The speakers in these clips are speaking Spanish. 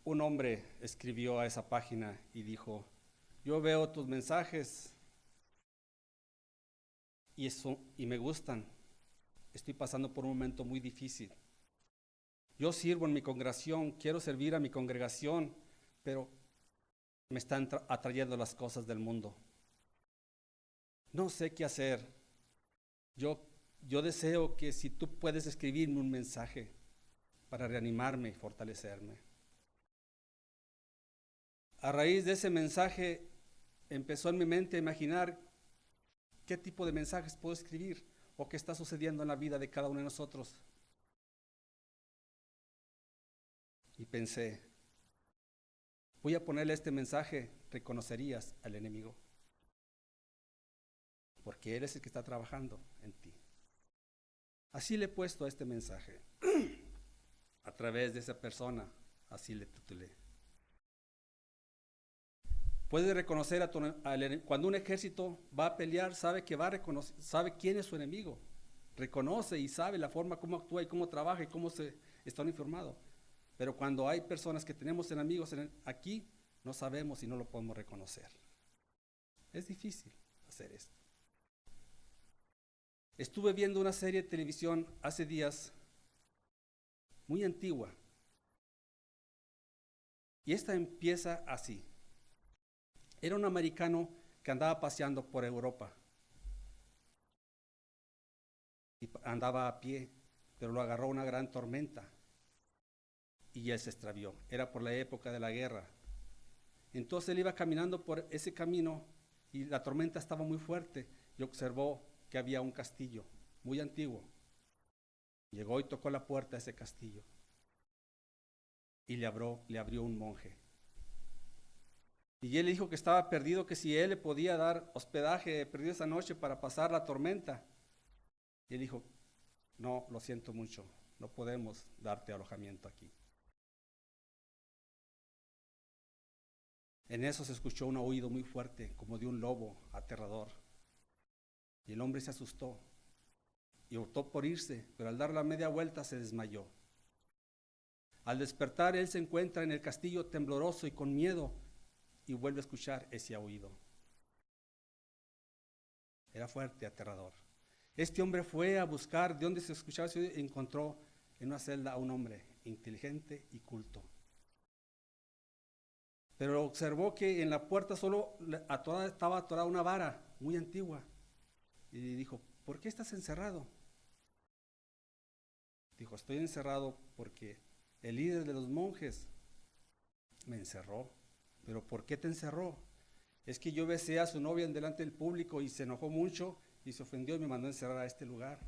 Un hombre escribió a esa página y dijo: yo veo tus mensajes y me gustan. Estoy pasando por un momento muy difícil. Yo sirvo en mi congregación, quiero servir a mi congregación, pero me están atrayendo las cosas del mundo. No sé qué hacer. Yo, yo deseo que si tú puedes escribirme un mensaje para reanimarme y fortalecerme. A raíz de ese mensaje empezó en mi mente a imaginar qué tipo de mensajes puedo escribir o qué está sucediendo en la vida de cada uno de nosotros. Y pensé, voy a ponerle este mensaje: reconocerías al enemigo, porque él es el que está trabajando en ti. Así le he puesto a este mensaje, a través de esa persona, así le titulé. Puedes reconocer cuando un ejército va a pelear, sabe que va a reconocer, sabe quién es su enemigo, reconoce y sabe la forma como actúa y cómo trabaja y cómo se está uniformado. Pero cuando hay personas que tenemos enemigos aquí, no sabemos y no lo podemos reconocer. Es difícil hacer esto. Estuve viendo una serie de televisión hace días, muy antigua, y esta empieza así. Era un americano que andaba paseando por Europa y andaba a pie, pero lo agarró una gran tormenta y él se extravió. Era por la época de la guerra. Entonces él iba caminando por ese camino y la tormenta estaba muy fuerte y observó que había un castillo muy antiguo. Llegó y tocó la puerta de ese castillo y le abrió un monje. Y él le dijo que estaba perdido, que si él le podía dar hospedaje perdido esa noche para pasar la tormenta. Y él dijo: no, lo siento mucho, no podemos darte alojamiento aquí. En eso se escuchó un aullido muy fuerte, como de un lobo aterrador. Y el hombre se asustó y optó por irse, pero al dar la media vuelta se desmayó. Al despertar, él se encuentra en el castillo tembloroso y con miedo y vuelve a escuchar ese aullido. Era fuerte, aterrador. Este hombre fue a buscar de dónde se escuchaba ese aullido y encontró en una celda a un hombre inteligente y culto. Pero observó que en la puerta estaba atorada una vara muy antigua. Y dijo: ¿por qué estás encerrado? Dijo: estoy encerrado porque el líder de los monjes me encerró. ¿Pero por qué te encerró? Es que yo besé a su novia en delante del público y se enojó mucho y se ofendió y me mandó a encerrar a este lugar.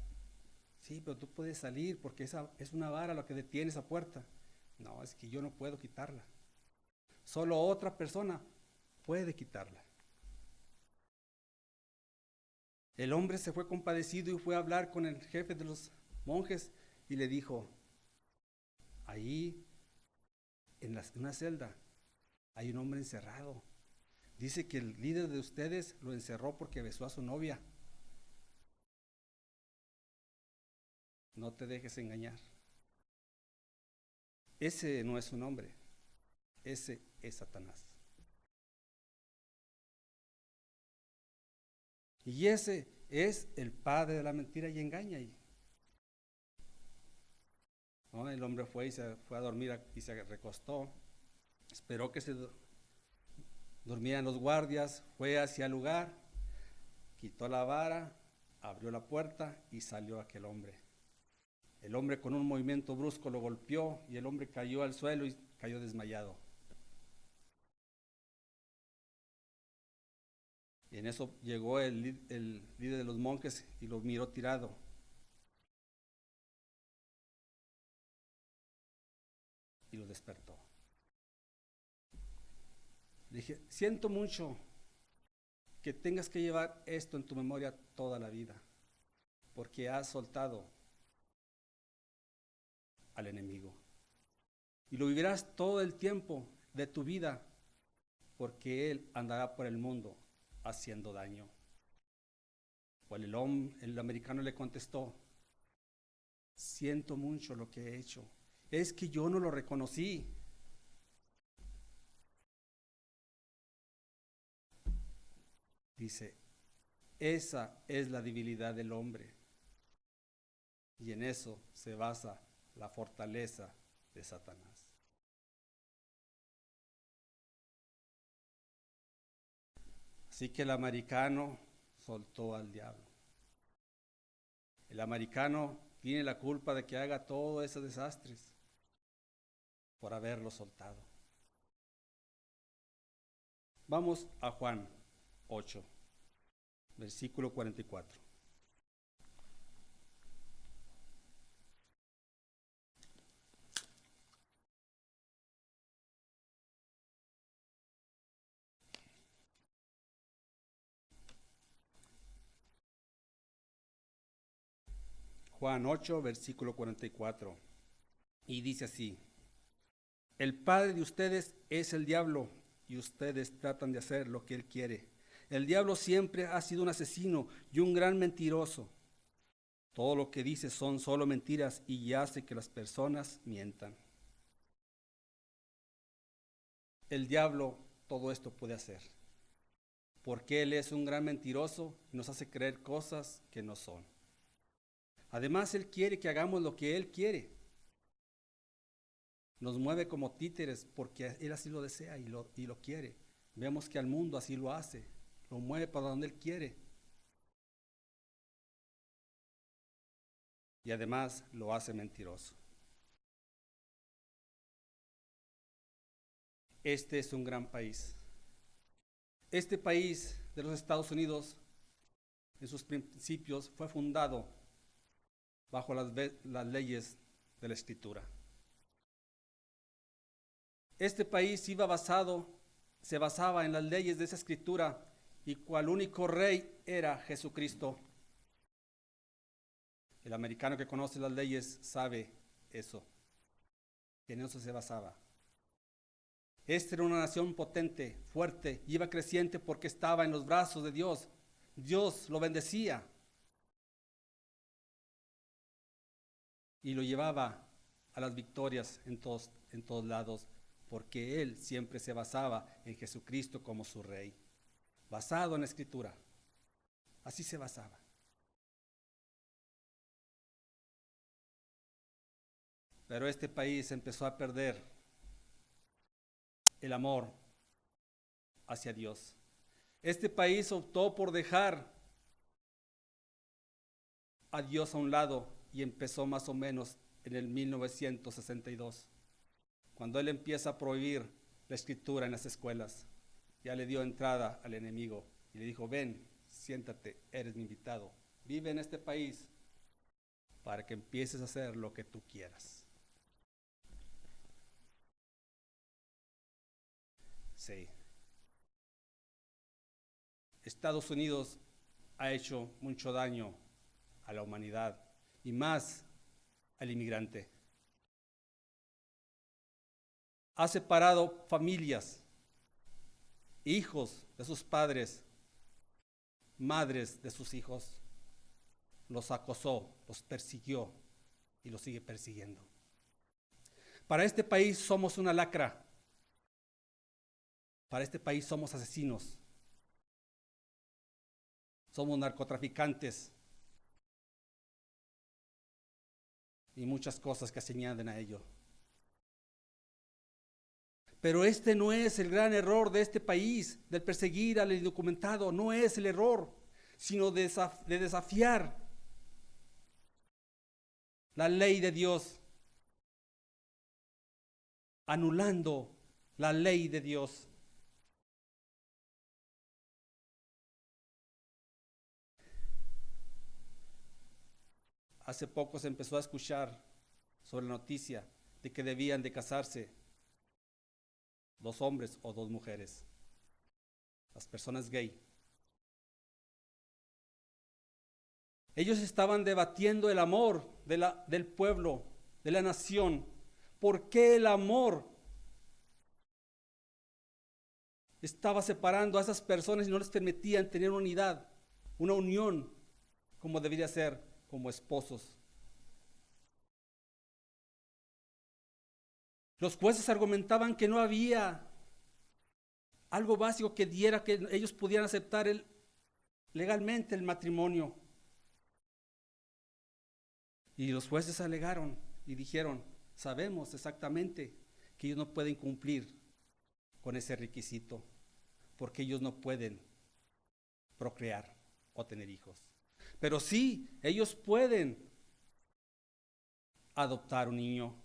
Sí, pero tú puedes salir porque esa es una vara lo que detiene esa puerta. No, es que yo no puedo quitarla. Solo otra persona puede quitarla. El hombre se fue compadecido y fue a hablar con el jefe de los monjes y le dijo: ahí en una celda hay un hombre encerrado. Dice que el líder de ustedes lo encerró porque besó a su novia. No te dejes engañar. Ese no es su nombre, ese es Satanás. Y ese es el padre de la mentira y engaña. ¿No? El hombre fue y se fue a dormir y se recostó. Esperó que se durmieran los guardias, fue hacia el lugar, quitó la vara, abrió la puerta y salió aquel hombre. El hombre con un movimiento brusco lo golpeó y el hombre cayó al suelo y cayó desmayado. Y en eso llegó el líder de los monjes y lo miró tirado. Y lo despertó. Le dije: siento mucho que tengas que llevar esto en tu memoria toda la vida, porque has soltado al enemigo. Y lo vivirás todo el tiempo de tu vida, porque él andará por el mundo haciendo daño. Pues el americano le contestó: siento mucho lo que he hecho. Es que yo no lo reconocí. Dice, esa es la debilidad del hombre. Y en eso se basa la fortaleza de Satanás. Así que el americano soltó al diablo. El americano tiene la culpa de que haga todos esos desastres por haberlo soltado. Vamos a Juan 8, versículo 44. Juan 8, versículo 44. Y dice así: el padre de ustedes es el diablo y ustedes tratan de hacer lo que él quiere. El diablo siempre ha sido un asesino y un gran mentiroso. Todo lo que dice son solo mentiras y hace que las personas mientan. El diablo todo esto puede hacer, porque él es un gran mentiroso y nos hace creer cosas que no son. Además, él quiere que hagamos lo que él quiere. Nos mueve como títeres porque él así lo desea y lo quiere. Vemos que al mundo así lo hace, lo mueve para donde él quiere. Y además lo hace mentiroso. Este es un gran país. Este país de los Estados Unidos, en sus principios, fue fundado bajo las leyes de la Escritura. Este país se basaba en las leyes de esa Escritura y cual único rey era Jesucristo. El americano que conoce las leyes sabe eso, que en eso se basaba. Esta era una nación potente, fuerte, iba creciente porque estaba en los brazos de Dios. Dios lo bendecía y lo llevaba a las victorias en todos lados, porque él siempre se basaba en Jesucristo como su rey, basado en la Escritura. Así se basaba. Pero este país empezó a perder el amor hacia Dios. Este país optó por dejar a Dios a un lado y empezó más o menos en el 1962, cuando él empieza a prohibir la escritura en las escuelas. Ya le dio entrada al enemigo y le dijo: ven, siéntate, eres mi invitado, vive en este país para que empieces a hacer lo que tú quieras. Sí. Estados Unidos ha hecho mucho daño a la humanidad y más al inmigrante. Ha separado familias, hijos de sus padres, madres de sus hijos. Los acosó, los persiguió y los sigue persiguiendo. Para este país somos una lacra. Para este país somos asesinos. Somos narcotraficantes y muchas cosas que se añaden a ello. Pero este no es el gran error de este país, del perseguir al indocumentado. No es el error, sino de desafiar la ley de Dios, anulando la ley de Dios. Hace poco se empezó a escuchar sobre la noticia de que debían de casarse 2 hombres o 2 mujeres, las personas gay. Ellos estaban debatiendo el amor del pueblo, de la nación. ¿Por qué el amor estaba separando a esas personas y no les permitían tener unidad, una unión como debería ser, como esposos? Los jueces argumentaban que no había algo básico que diera que ellos pudieran aceptar legalmente el matrimonio. Y los jueces alegaron y dijeron, sabemos exactamente que ellos no pueden cumplir con ese requisito, porque ellos no pueden procrear o tener hijos. Pero sí, ellos pueden adoptar un niño,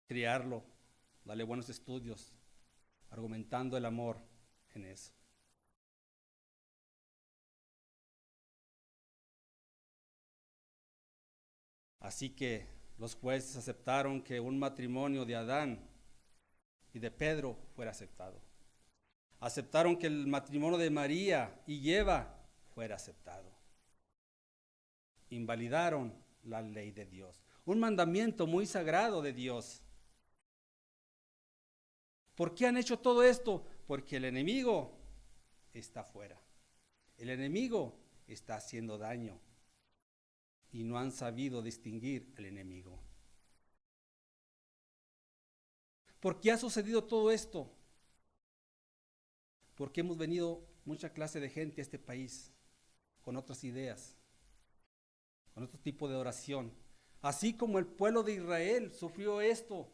criarlo, darle buenos estudios, argumentando el amor en eso. Así que los jueces aceptaron que un matrimonio de Adán y de Pedro fuera aceptado. Aceptaron que el matrimonio de María y Eva fuera aceptado. Invalidaron la ley de Dios, un mandamiento muy sagrado de Dios. ¿Por qué han hecho todo esto? Porque el enemigo está afuera. El enemigo está haciendo daño y no han sabido distinguir al enemigo. ¿Por qué ha sucedido todo esto? Porque hemos venido mucha clase de gente a este país con otras ideas, con otro tipo de oración. Así como el pueblo de Israel sufrió esto.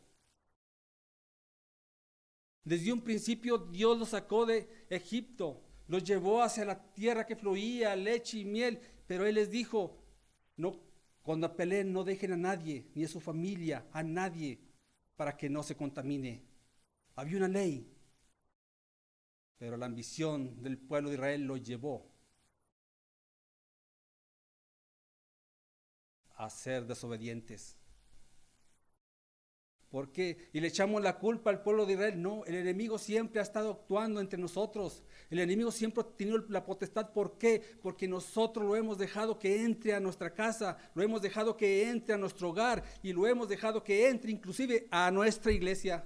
Desde un principio Dios los sacó de Egipto, los llevó hacia la tierra que fluía leche y miel, pero Él les dijo, no, cuando peleen no dejen a nadie, ni a su familia, a nadie, para que no se contamine. Había una ley, pero la ambición del pueblo de Israel lo llevó a ser desobedientes. ¿Por qué? Y le echamos la culpa al pueblo de Israel. No, el enemigo siempre ha estado actuando entre nosotros. El enemigo siempre ha tenido la potestad. ¿Por qué? Porque nosotros lo hemos dejado que entre a nuestra casa, lo hemos dejado que entre a nuestro hogar y lo hemos dejado que entre inclusive a nuestra iglesia.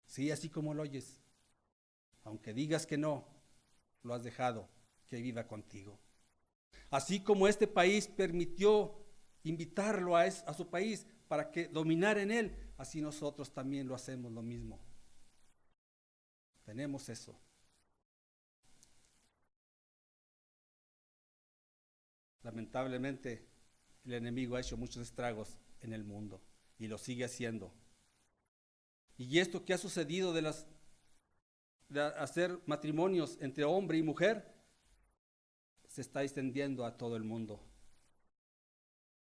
Sí, así como lo oyes. Aunque digas que no, lo has dejado que viva contigo. Así como este país permitió invitarlo a su país para que dominara en él, así nosotros también lo hacemos lo mismo. Tenemos eso. Lamentablemente, el enemigo ha hecho muchos estragos en el mundo y lo sigue haciendo. Y esto que ha sucedido de hacer matrimonios entre hombre y mujer, se está extendiendo a todo el mundo.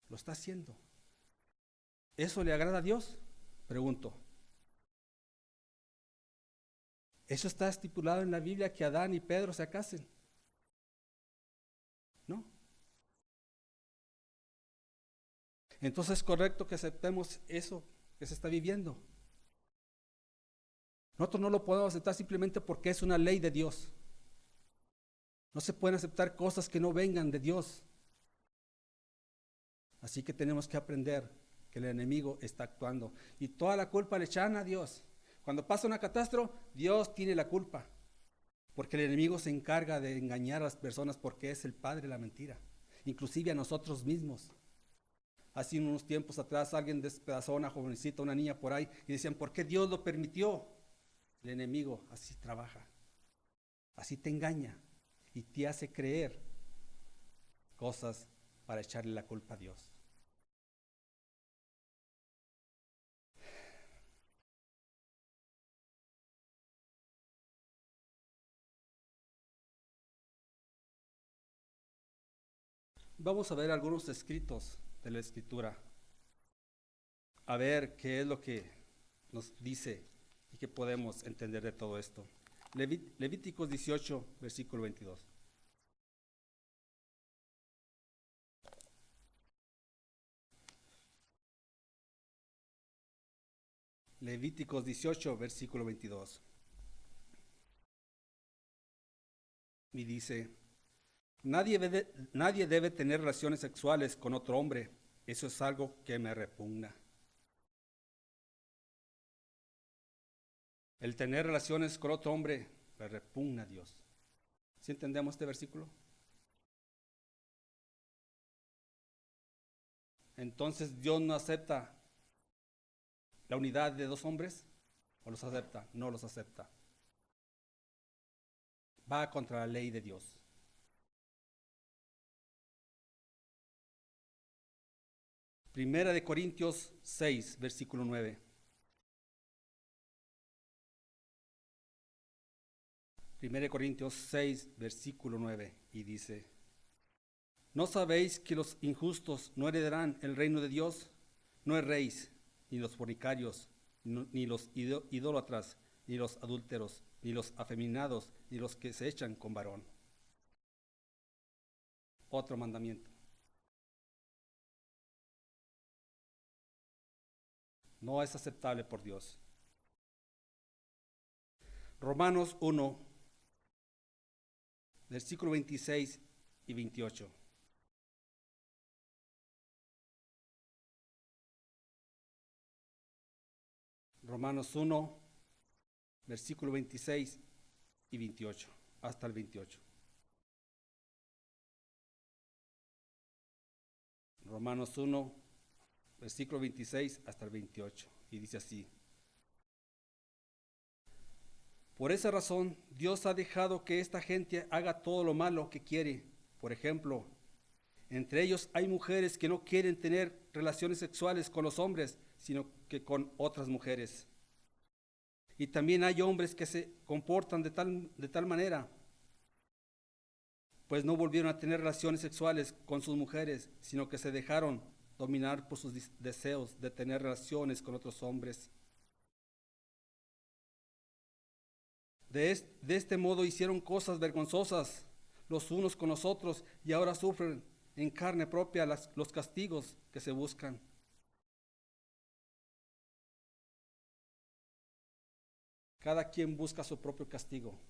Lo está haciendo. ¿Eso le agrada a Dios? Pregunto. ¿Eso está estipulado en la Biblia que Adán y Pedro se casen? ¿No? Entonces es correcto que aceptemos eso que se está viviendo. Nosotros no lo podemos aceptar simplemente porque es una ley de Dios. No se pueden aceptar cosas que no vengan de Dios. Así que tenemos que aprender que el enemigo está actuando. Y toda la culpa le echan a Dios. Cuando pasa una catástrofe, Dios tiene la culpa. Porque el enemigo se encarga de engañar a las personas porque es el padre de la mentira. Inclusive a nosotros mismos. Hace unos tiempos atrás alguien despedazó a una jovencita, una niña por ahí, y decían, ¿por qué Dios lo permitió? El enemigo así trabaja. Así te engaña y te hace creer cosas para echarle la culpa a Dios. Vamos a ver algunos escritos de la Escritura, a ver qué es lo que nos dice y qué podemos entender de todo esto. Levíticos 18, versículo 22. Levíticos 18, versículo 22. Y dice, nadie debe tener relaciones sexuales con otro hombre. Eso es algo que me repugna. El tener relaciones con otro hombre le repugna a Dios. ¿Sí entendemos este versículo? Entonces Dios no acepta la unidad de dos hombres, ¿o los acepta? No los acepta. va contra la ley de Dios. Primera de Corintios 6, versículo 9. Primera de Corintios 6, versículo 9, y dice: ¿No sabéis que los injustos no heredarán el reino de Dios? No erréis, ni los fornicarios, ni los idólatras, ni los adúlteros, ni los afeminados, ni los que se echan con varón. Otro mandamiento. No es aceptable por Dios. Romanos 1, versículo 26 y 28. Romanos 1, versículo 26 y 28, hasta el 28. Romanos 1, versículo 26 hasta el 28, y dice así: Por esa razón, Dios ha dejado que esta gente haga todo lo malo que quiere. Por ejemplo, entre ellos hay mujeres que no quieren tener relaciones sexuales con los hombres, sino que con otras mujeres. Y también hay hombres que se comportan de tal manera, pues no volvieron a tener relaciones sexuales con sus mujeres, sino que se dejaron dominar por sus deseos de tener relaciones con otros hombres. De este modo hicieron cosas vergonzosas los unos con los otros, y ahora sufren en carne propia los castigos que se buscan. Cada quien busca su propio castigo,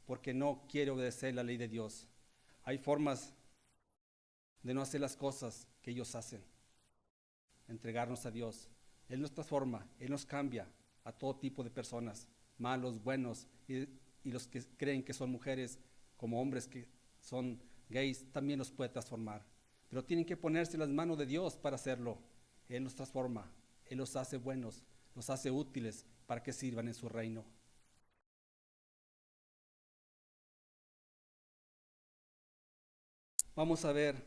porque no quiere obedecer la ley de Dios. Hay formas de no hacer las cosas que ellos hacen, entregarnos a Dios. Él nos transforma, Él nos cambia a todo tipo de personas, malos, buenos, y los que creen que son mujeres, como hombres que son gays, también los puede transformar. Pero tienen que ponerse en las manos de Dios para hacerlo. Él nos transforma, Él los hace buenos, los hace útiles para que sirvan en su reino. Vamos a ver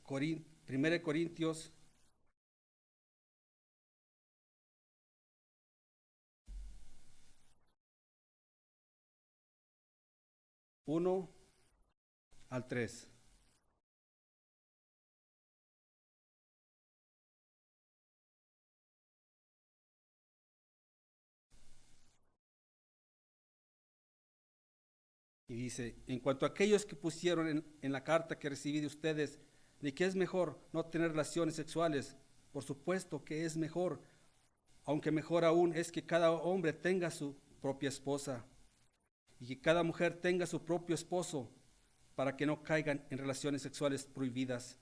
1 Corintios 1 al 3. Y dice: en cuanto a aquellos que pusieron en la carta que recibí de ustedes, de que es mejor no tener relaciones sexuales, por supuesto que es mejor, aunque mejor aún es que cada hombre tenga su propia esposa y que cada mujer tenga su propio esposo, para que no caigan en relaciones sexuales prohibidas.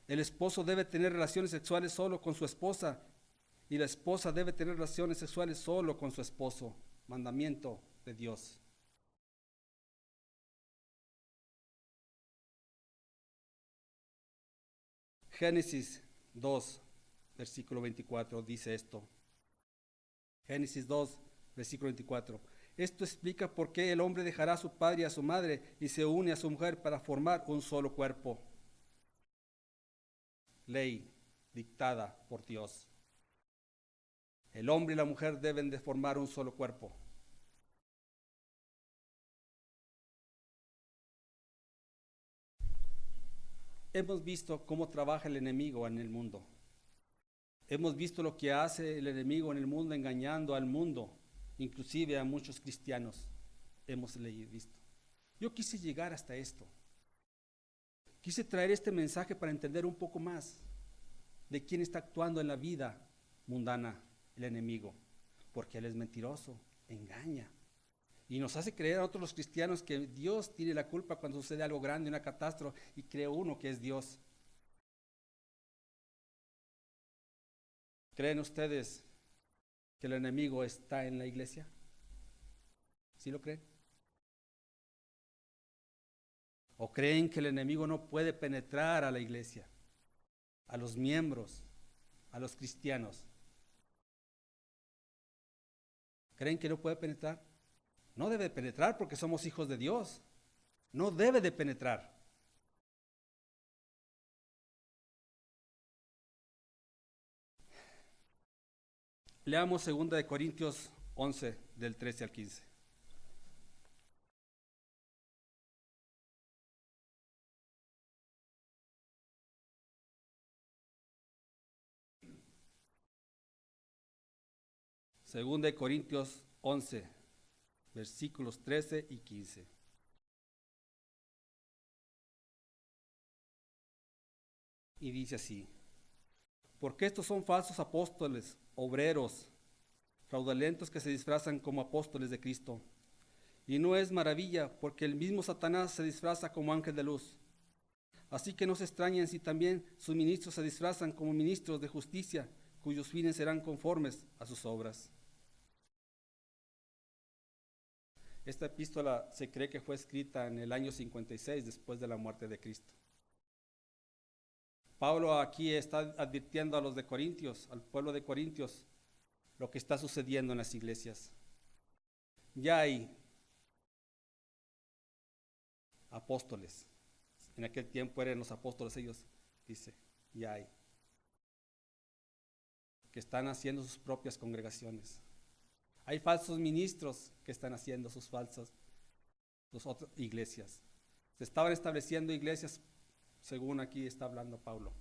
El esposo debe tener relaciones sexuales solo con su esposa, y la esposa debe tener relaciones sexuales solo con su esposo. Mandamiento de Dios. Génesis 2, versículo 24 dice esto. Génesis 2, versículo 24. Esto explica por qué el hombre dejará a su padre y a su madre y se une a su mujer para formar un solo cuerpo. Ley dictada por Dios. El hombre y la mujer deben de formar un solo cuerpo. Hemos visto cómo trabaja el enemigo en el mundo. Hemos visto lo que hace el enemigo en el mundo, engañando al mundo, inclusive a muchos cristianos. Hemos visto. Yo quise llegar hasta esto. Quise traer este mensaje para entender un poco más de quién está actuando en la vida mundana, el enemigo, porque él es mentiroso, engaña. Y nos hace creer a nosotros los cristianos que Dios tiene la culpa cuando sucede algo grande, una catástrofe, y cree uno que es Dios. ¿Creen ustedes que el enemigo está en la iglesia? ¿Sí lo creen? ¿O creen que el enemigo no puede penetrar a la iglesia, a los miembros, a los cristianos? ¿Creen que no puede penetrar? No debe de penetrar porque somos hijos de Dios. No debe de penetrar. Leamos 2 Corintios 11, del 13 al 15. Segunda de Corintios 11, versículos 13 y 15. Y dice así: porque estos son falsos apóstoles, obreros, fraudulentos que se disfrazan como apóstoles de Cristo. Y no es maravilla, porque el mismo Satanás se disfraza como ángel de luz. Así que no se extrañen si también sus ministros se disfrazan como ministros de justicia, cuyos fines serán conformes a sus obras. Esta epístola se cree que fue escrita en el año 56 después de la muerte de Cristo. Pablo aquí está advirtiendo a los de Corintios, al pueblo de Corintios, lo que está sucediendo en las iglesias. Ya hay apóstoles. En aquel tiempo eran los apóstoles ellos, dice, ya hay. Que están haciendo sus propias congregaciones. Hay falsos ministros que están haciendo sus otras iglesias. Se estaban estableciendo iglesias, según aquí está hablando Pablo.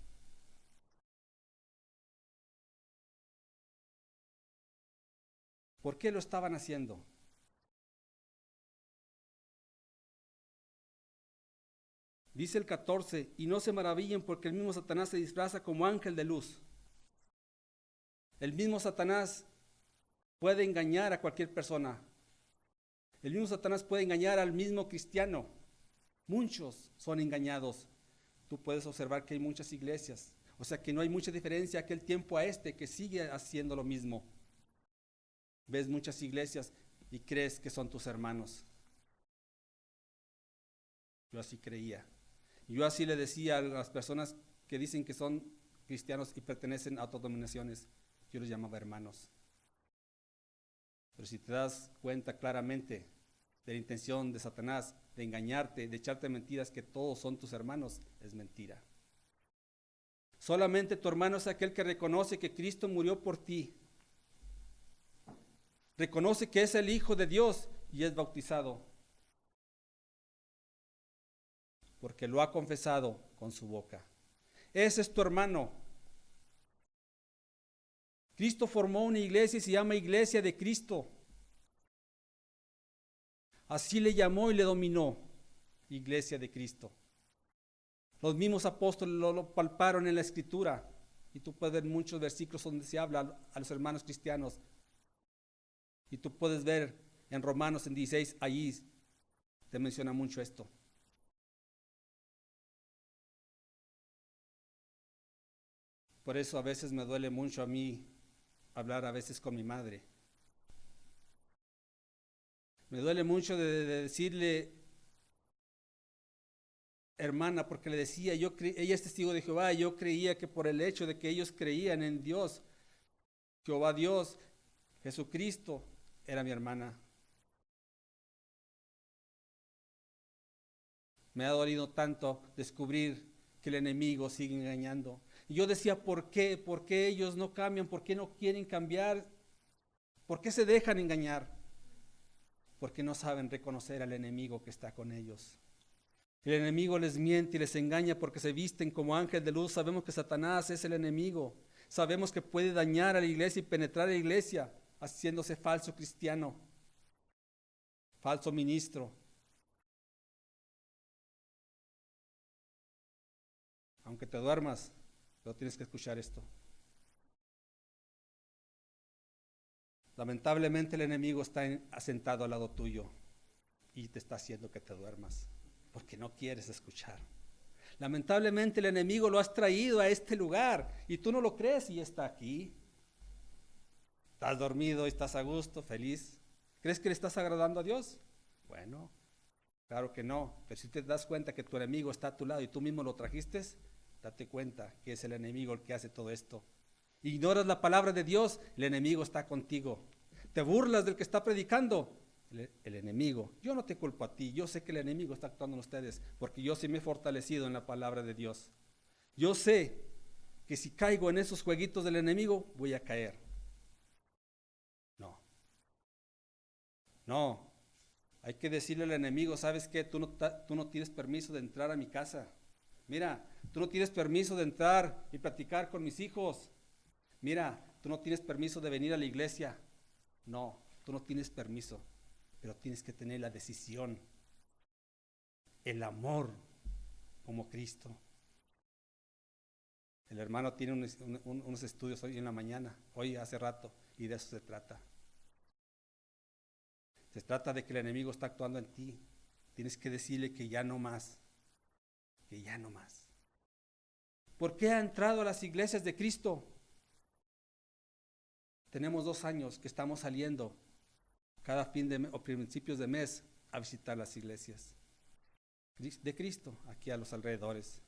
¿Por qué lo estaban haciendo? Dice el 14, y no se maravillen porque el mismo Satanás se disfraza como ángel de luz. El mismo Satanás puede engañar a cualquier persona. El mismo Satanás puede engañar al mismo cristiano. Muchos son engañados. Tú puedes observar que hay muchas iglesias. O sea que no hay mucha diferencia aquel tiempo a este que sigue haciendo lo mismo. Ves muchas iglesias y crees que son tus hermanos. Yo así creía. Yo así le decía a las personas que dicen que son cristianos y pertenecen a otras denominaciones, yo los llamaba hermanos. Pero si te das cuenta claramente de la intención de Satanás, de engañarte, de echarte mentiras que todos son tus hermanos, es mentira. Solamente tu hermano es aquel que reconoce que Cristo murió por ti. Reconoce que es el Hijo de Dios y es bautizado. Porque lo ha confesado con su boca. Ese es tu hermano. Cristo formó una iglesia y se llama Iglesia de Cristo. Así le llamó y le dominó, Iglesia de Cristo. Los mismos apóstoles lo palparon en la Escritura. Y tú puedes ver muchos versículos donde se habla a los hermanos cristianos. Y tú puedes ver en Romanos en 16, allí te menciona mucho esto. Por eso a veces me duele mucho a mí hablar a veces con mi madre. Me duele mucho de decirle hermana, porque le decía, ella es testigo de Jehová, yo creía que por el hecho de que ellos creían en Dios, Jehová Dios, Jesucristo, era mi hermana. Me ha dolido tanto descubrir que el enemigo sigue engañando. Y yo decía, ¿por qué? ¿Por qué ellos no cambian? ¿Por qué no quieren cambiar? ¿Por qué se dejan engañar? Porque no saben reconocer al enemigo que está con ellos. El enemigo les miente y les engaña porque se visten como ángel de luz. Sabemos que Satanás es el enemigo. Sabemos que puede dañar a la iglesia y penetrar a la iglesia haciéndose falso cristiano, falso ministro. Aunque te duermas, pero tienes que escuchar esto. Lamentablemente el enemigo está asentado al lado tuyo y te está haciendo que te duermas porque no quieres escuchar. Lamentablemente el enemigo lo has traído a este lugar y tú no lo crees y está aquí. Estás dormido y estás a gusto, feliz. ¿Crees que le estás agradando a Dios? Bueno, claro que no. Pero si te das cuenta que tu enemigo está a tu lado y tú mismo lo trajiste, date cuenta que es el enemigo el que hace todo esto. Ignoras la palabra de Dios, el enemigo está contigo. Te burlas del que está predicando, el enemigo. Yo no te culpo a ti, yo sé que el enemigo está actuando en ustedes, porque yo sí me he fortalecido en la palabra de Dios. Yo sé que si caigo en esos jueguitos del enemigo, voy a caer. No, no, hay que decirle al enemigo, ¿sabes qué? Tú no tienes permiso de entrar a mi casa. Mira, tú no tienes permiso de entrar y platicar con mis hijos. Mira, tú no tienes permiso de venir a la iglesia. No, tú no tienes permiso, pero tienes que tener la decisión, el amor como Cristo. El hermano tiene unos estudios hoy en la mañana, hoy hace rato, y de eso se trata. Se trata de que el enemigo está actuando en ti. Tienes que decirle que ya no más, que ya no más. ¿Por qué ha entrado a las iglesias de Cristo? Tenemos 2 años que estamos saliendo cada fin de mes o principios de mes a visitar las iglesias de Cristo aquí a los alrededores.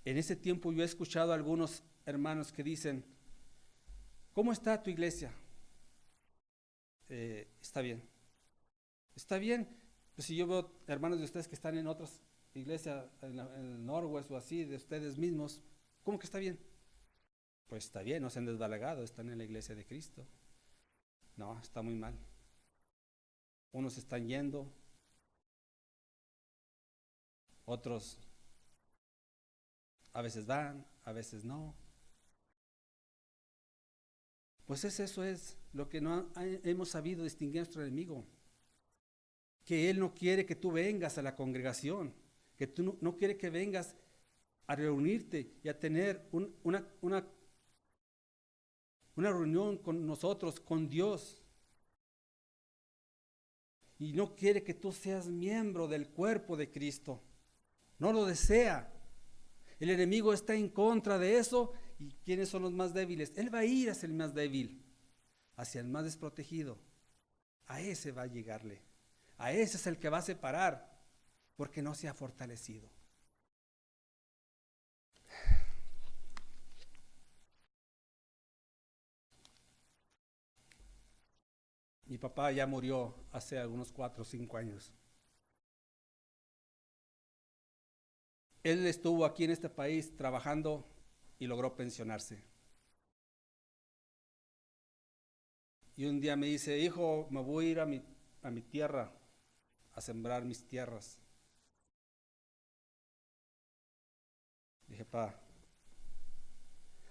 En ese tiempo yo he escuchado a algunos hermanos que dicen, ¿cómo está tu iglesia? Está bien. Está bien, pues si yo veo hermanos de ustedes que están en otras iglesias, en el Norwest o así, de ustedes mismos, ¿cómo que está bien? Pues está bien, no se han desbalagado, están en la iglesia de Cristo. No, está muy mal. Unos están yendo, otros a veces van, a veces no. Pues eso es lo que no hemos sabido distinguir a nuestro enemigo. Que Él no quiere que tú vengas a la congregación, que tú no quiere que vengas a reunirte y a tener una reunión con nosotros, con Dios. Y no quiere que tú seas miembro del cuerpo de Cristo. No lo desea. El enemigo está en contra de eso. ¿Y quiénes son los más débiles? Él va a ir hacia el más débil, hacia el más desprotegido. A ese va a llegarle. A ese es el que va a separar, porque no se ha fortalecido. Mi papá ya murió hace algunos 4 o 5 años. Él estuvo aquí en este país trabajando y logró pensionarse. Y un día me dice, hijo, me voy a ir a mi tierra, a sembrar mis tierras. Dije, pa,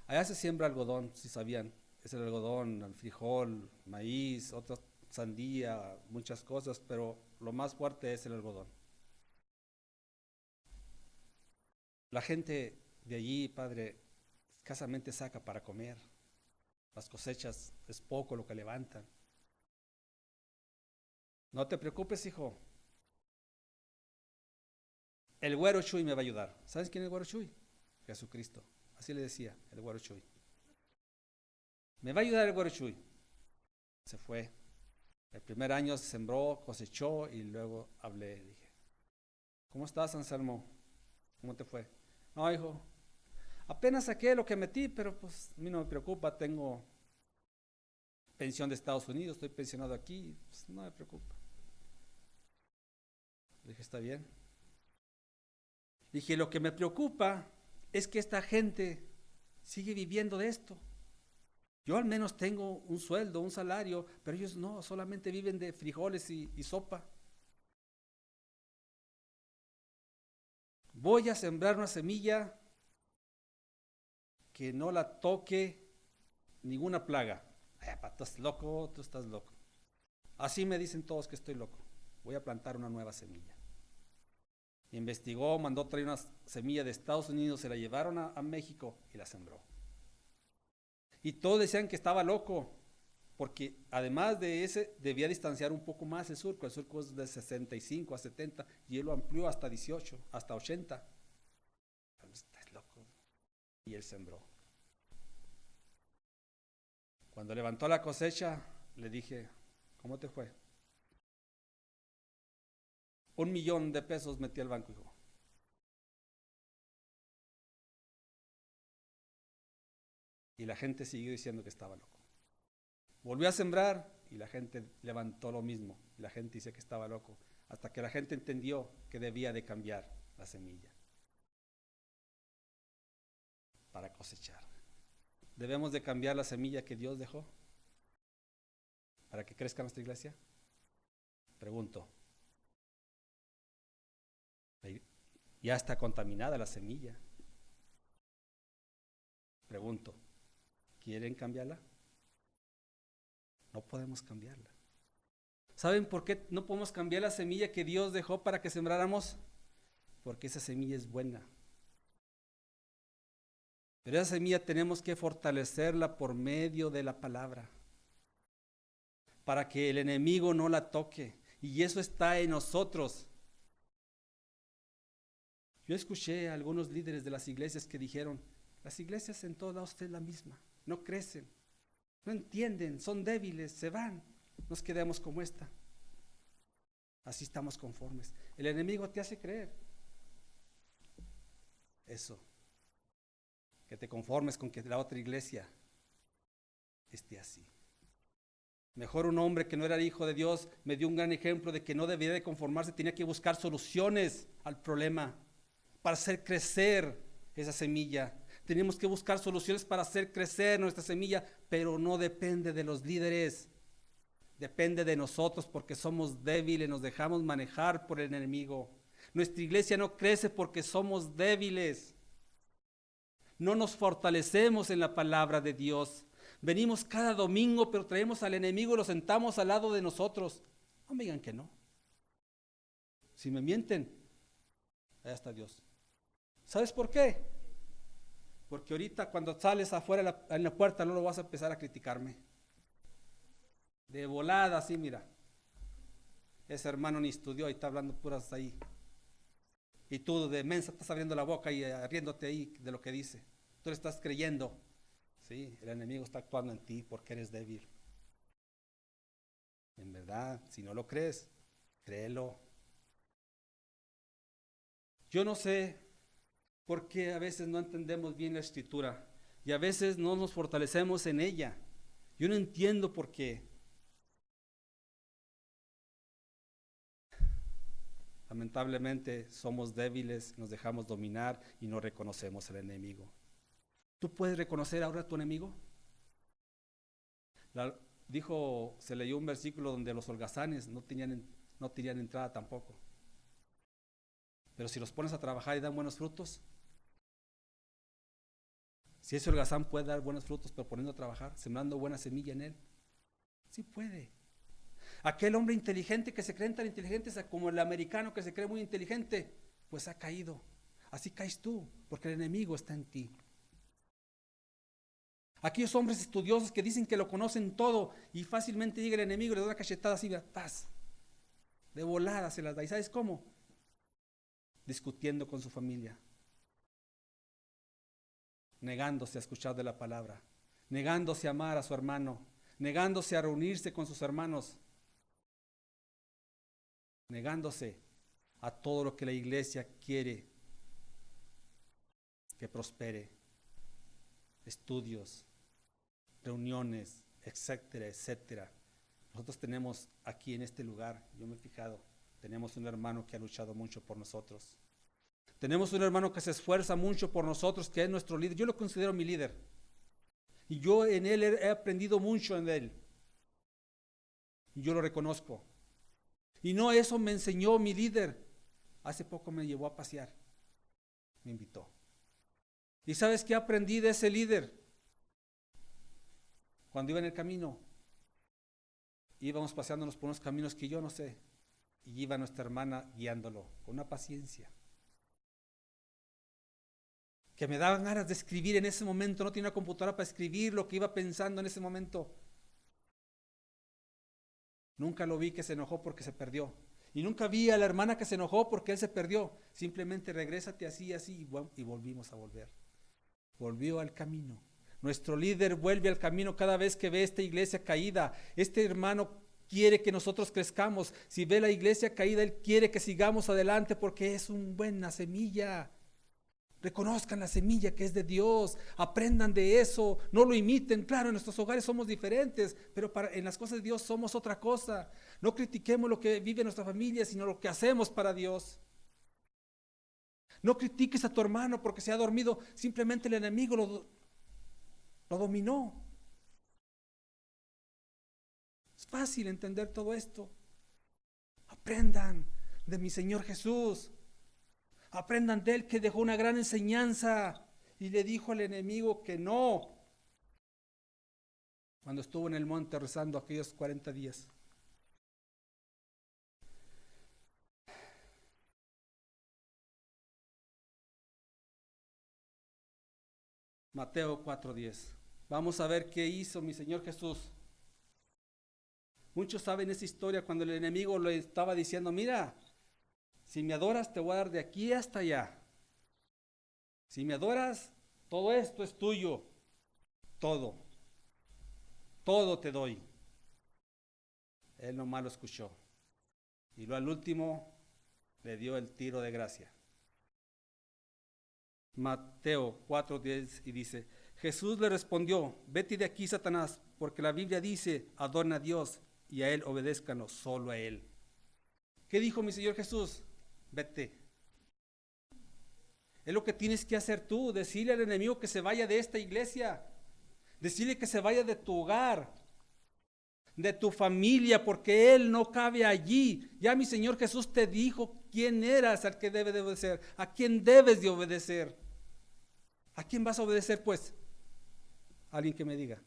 allá se siembra algodón, si sabían. Es el algodón, el frijol, maíz, otra sandía, muchas cosas, pero lo más fuerte es el algodón. La gente de allí, padre, escasamente saca para comer. Las cosechas es poco lo que levantan. No te preocupes, hijo. El güero Chuy me va a ayudar. ¿Sabes quién es el güero Chuy? Jesucristo. Así le decía, el güero Chuy. Me va a ayudar el güero Chuy. Se fue. El primer año se sembró, cosechó y luego hablé. Dije, ¿cómo estás, Anselmo? ¿Cómo te fue? No, hijo, apenas saqué lo que metí, pero pues a mí no me preocupa, tengo pensión de Estados Unidos, estoy pensionado aquí, pues no me preocupa. Le dije, está bien. Dije, lo que me preocupa es que esta gente sigue viviendo de esto. Yo al menos tengo un sueldo, un salario, pero ellos no, solamente viven de frijoles y sopa. Voy a sembrar una semilla que no la toque ninguna plaga. Ay, pa, tú estás loco, tú estás loco. Así me dicen todos que estoy loco. Voy a plantar una nueva semilla. Investigó, mandó traer una semilla de Estados Unidos, se la llevaron a México y la sembró. Y todos decían que estaba loco, porque además de ese debía distanciar un poco más el surco es de 65 a 70 y él lo amplió hasta 18, hasta 80. Estás loco. Y él sembró. Cuando levantó la cosecha, le dije, ¿cómo te fue? 1,000,000 de pesos metí al banco, hijo. Y la gente siguió diciendo que estaba loco. Volvió a sembrar y la gente levantó lo mismo. Y la gente dice que estaba loco, hasta que la gente entendió que debía de cambiar la semilla para cosechar. ¿Debemos de cambiar la semilla que Dios dejó para que crezca nuestra iglesia? Pregunto. Ya está contaminada la semilla. Pregunto, ¿quieren cambiarla? No podemos cambiarla. ¿Saben por qué no podemos cambiar la semilla que Dios dejó para que sembráramos? Porque esa semilla es buena. Pero esa semilla tenemos que fortalecerla por medio de la palabra, para que el enemigo no la toque. Y eso está en nosotros. Yo escuché a algunos líderes de las iglesias que dijeron, las iglesias en todos lados es la misma, no crecen, no entienden, son débiles, se van, nos quedamos como esta. Así estamos conformes. El enemigo te hace creer eso, que te conformes con que la otra iglesia esté así. Mejor un hombre que no era hijo de Dios me dio un gran ejemplo de que no debía de conformarse, tenía que buscar soluciones al problema para hacer crecer esa semilla. Tenemos que buscar soluciones para hacer crecer nuestra semilla, pero no depende de los líderes, depende de nosotros porque somos débiles, nos dejamos manejar por el enemigo. Nuestra iglesia no crece porque somos débiles, no nos fortalecemos en la palabra de Dios. Venimos cada domingo, pero traemos al enemigo y lo sentamos al lado de nosotros. No me digan que no. Si me mienten, allá está Dios. ¿Sabes por qué? Porque ahorita cuando sales afuera en la puerta no lo vas a empezar a criticarme. De volada, así mira. Ese hermano ni estudió y está hablando puras ahí. Y tú de mensa estás abriendo la boca y riéndote ahí de lo que dice. Tú le estás creyendo. Sí, el enemigo está actuando en ti porque eres débil. En verdad, si no lo crees, créelo. Yo no sé por qué a veces no entendemos bien la escritura y a veces no nos fortalecemos en ella. Yo no entiendo por qué. Lamentablemente somos débiles, nos dejamos dominar y no reconocemos al enemigo. ¿Tú puedes reconocer ahora a tu enemigo? Se leyó un versículo donde los holgazanes no tenían entrada tampoco. Pero si los pones a trabajar y dan buenos frutos, si ese holgazán puede dar buenos frutos, pero poniendo a trabajar, sembrando buena semilla en él, sí puede. Aquel hombre inteligente que se cree tan inteligente como el americano que se cree muy inteligente, pues ha caído. Así caes tú, porque el enemigo está en ti. Aquellos hombres estudiosos que dicen que lo conocen todo y fácilmente llega el enemigo y le da una cachetada así, ¡paz! De volada se las da. ¿Y sabes cómo? Discutiendo con su familia, negándose a escuchar de la palabra, negándose a amar a su hermano, negándose a reunirse con sus hermanos, negándose a todo lo que la iglesia quiere que prospere, estudios, reuniones, etcétera, etcétera. Nosotros tenemos aquí en este lugar, yo me he fijado, tenemos un hermano que ha luchado mucho por nosotros. Tenemos un hermano que se esfuerza mucho por nosotros, que es nuestro líder. Yo lo considero mi líder. Y yo en él he aprendido mucho en él. Y yo lo reconozco. Y no eso me enseñó mi líder. Hace poco me llevó a pasear. Me invitó. ¿Y sabes qué aprendí de ese líder? Cuando iba en el camino, íbamos paseándonos por unos caminos que yo no sé. Y iba nuestra hermana guiándolo con una paciencia que me daban ganas de escribir en ese momento. No tenía una computadora para escribir lo que iba pensando en ese momento. Nunca lo vi que se enojó porque se perdió. Y nunca vi a la hermana que se enojó porque él se perdió. Simplemente regrésate así, así, y volvimos a volver. Volvió al camino. Nuestro líder vuelve al camino cada vez que ve esta iglesia caída. Este hermano quiere que nosotros crezcamos. Si ve la iglesia caída, él quiere que sigamos adelante porque es una buena semilla. Reconozcan la semilla que es de Dios, aprendan de eso, no lo imiten. Claro, en nuestros hogares somos diferentes, pero en las cosas de Dios somos otra cosa. No critiquemos lo que vive nuestra familia, sino lo que hacemos para Dios. No critiques a tu hermano porque se ha dormido, simplemente el enemigo lo dominó. Es fácil entender todo esto. Aprendan de mi Señor Jesús. Aprendan de Él, que dejó una gran enseñanza y le dijo al enemigo que no, cuando estuvo en el monte rezando aquellos 40 días. Mateo 4:10. Vamos a ver qué hizo mi Señor Jesús. Muchos saben esa historia cuando el enemigo le estaba diciendo: mira, si me adoras te voy a dar de aquí hasta allá. Si me adoras, todo esto es tuyo. Todo te doy. Él nomás lo escuchó. Y luego al último le dio el tiro de gracia. Mateo 4:10 y dice: Jesús le respondió: vete de aquí, Satanás, porque la Biblia dice: adorna a Dios y a Él obedézcanos, solo a Él. ¿Qué dijo mi Señor Jesús? Vete. Es lo que tienes que hacer tú, decirle al enemigo que se vaya de esta iglesia, decirle que se vaya de tu hogar, de tu familia, porque Él no cabe allí. Ya mi Señor Jesús te dijo quién eras, al que debes de obedecer, a quién debes de obedecer. ¿A quién vas a obedecer, pues? Alguien que me diga.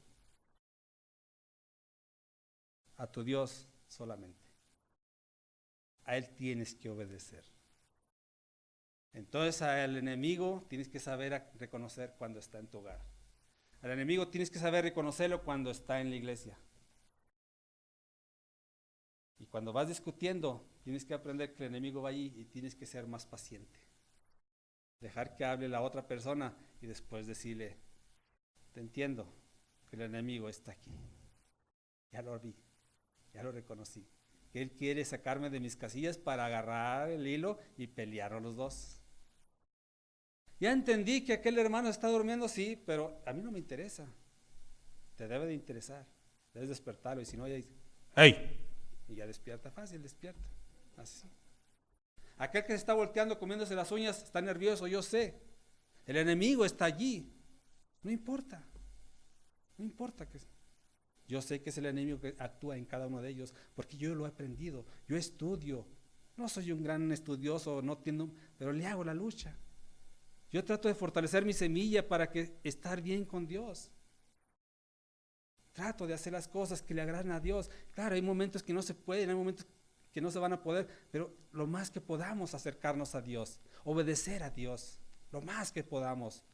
A tu Dios solamente. A Él tienes que obedecer. Entonces al enemigo tienes que saber reconocer cuando está en tu hogar. Al enemigo tienes que saber reconocerlo cuando está en la iglesia. Y cuando vas discutiendo, tienes que aprender que el enemigo va allí y tienes que ser más paciente. Dejar que hable la otra persona y después decirle: te entiendo que el enemigo está aquí. Ya lo vi, ya lo reconocí. Que él quiere sacarme de mis casillas para agarrar el hilo y pelear a los dos. Ya entendí que aquel hermano está durmiendo, sí, pero a mí no me interesa. Te debe de interesar. Debes despertarlo y si no, ya dice: ¡hey! Y ya despierta fácil, despierta. Así. Aquel que se está volteando, comiéndose las uñas, está nervioso, yo sé. El enemigo está allí. No importa. No importa que... Yo sé que es el enemigo que actúa en cada uno de ellos, porque yo lo he aprendido. Yo estudio. No soy un gran estudioso, no entiendo, pero le hago la lucha. Yo trato de fortalecer mi semilla para que estar bien con Dios. Trato de hacer las cosas que le agradan a Dios. Claro, hay momentos que no se pueden, hay momentos que no se van a poder, pero lo más que podamos acercarnos a Dios, obedecer a Dios, lo más que podamos.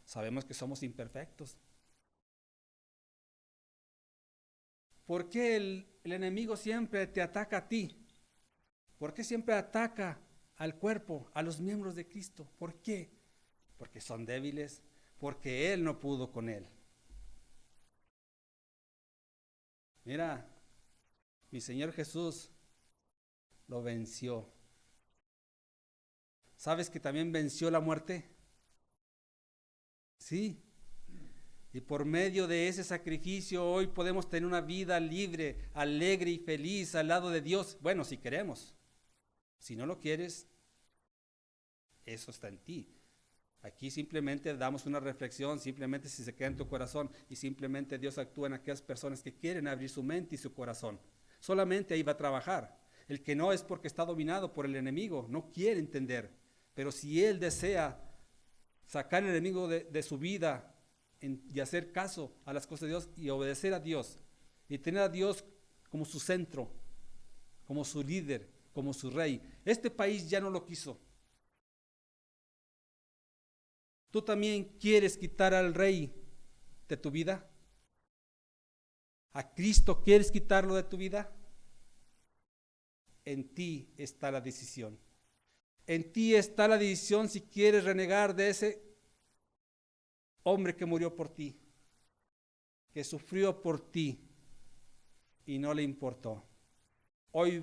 Sabemos que somos imperfectos. ¿Por qué el enemigo siempre te ataca a ti? ¿Por qué siempre ataca al cuerpo, a los miembros de Cristo? ¿Por qué? Porque son débiles, porque Él no pudo con él. Mira, mi Señor Jesús lo venció. ¿Sabes que también venció la muerte? Sí. Y por medio de ese sacrificio hoy podemos tener una vida libre, alegre y feliz al lado de Dios. Bueno, si queremos. Si no lo quieres, eso está en ti. Aquí simplemente damos una reflexión, simplemente si se queda en tu corazón y simplemente Dios actúa en aquellas personas que quieren abrir su mente y su corazón. Solamente ahí va a trabajar. El que no es porque está dominado por el enemigo, no quiere entender. Pero si él desea sacar al enemigo de su vida y hacer caso a las cosas de Dios y obedecer a Dios y tener a Dios como su centro, como su líder, como su rey, este país ya no lo quiso. ¿Tú también quieres quitar al rey de tu vida? ¿A Cristo quieres quitarlo de tu vida? En ti está la decisión. En ti está la decisión si quieres renegar de ese hombre que murió por ti, que sufrió por ti y no le importó. Hoy,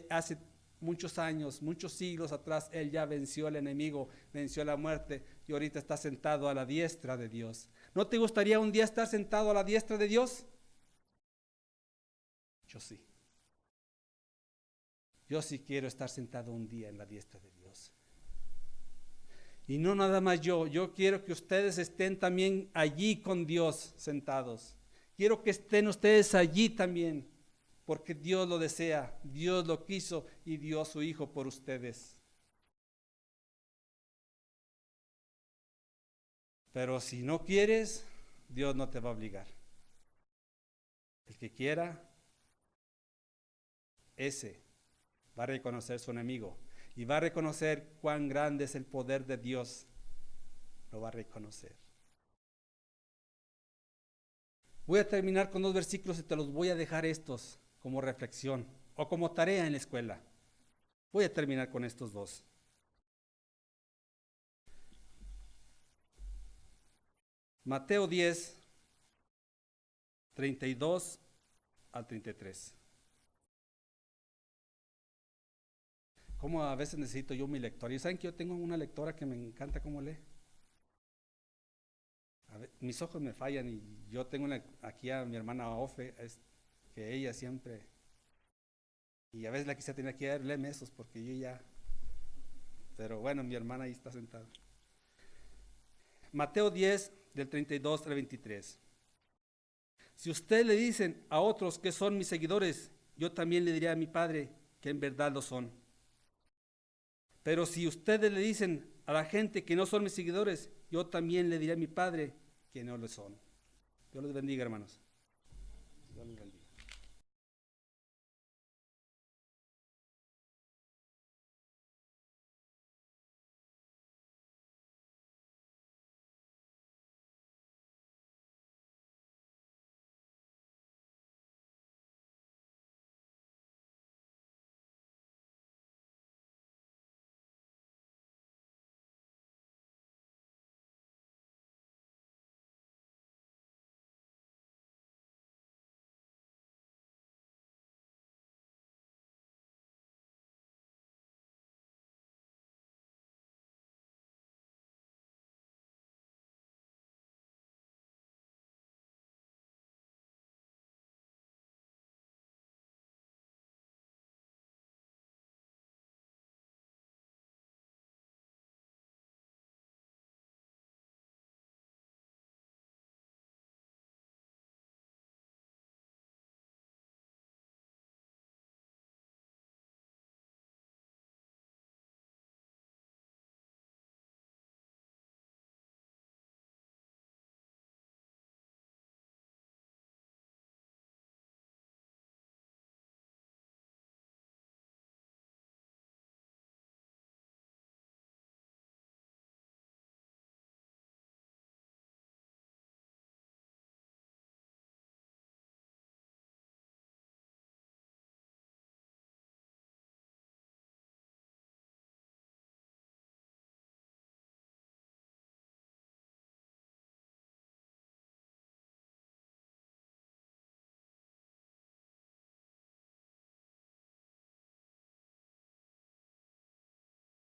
hace muchos años, muchos siglos atrás, Él ya venció al enemigo, venció la muerte. y ahorita está sentado a la diestra de Dios. ¿No te gustaría un día estar sentado a la diestra de Dios? Yo sí. Yo sí quiero estar sentado un día en la diestra de Dios. Y no nada más yo quiero que ustedes estén también allí con Dios sentados. Quiero que estén ustedes allí también, porque Dios lo desea, Dios lo quiso y dio a su Hijo por ustedes. Pero si no quieres, Dios no te va a obligar. El que quiera, ese va a reconocer su enemigo y va a reconocer cuán grande es el poder de Dios. Lo va a reconocer. Voy a terminar con 2 versículos y te los voy a dejar estos como reflexión o como tarea en la escuela. Voy a terminar con estos 2. Mateo 10, 32 al 33. Como a veces necesito yo mi lectora. Y saben que yo tengo una lectora que me encanta cómo lee. Mis ojos me fallan y yo tengo aquí a mi hermana Ofe, que ella siempre, y a veces la quisiera tener aquí, léeme esos porque yo ya, pero bueno, mi hermana ahí está sentada. Mateo 10, del 32 al 23. Si ustedes le dicen a otros que son mis seguidores, yo también le diré a mi Padre que en verdad lo son. Pero si ustedes le dicen a la gente que no son mis seguidores, yo también le diré a mi Padre que no lo son. Dios los bendiga, hermanos. Dios los bendiga.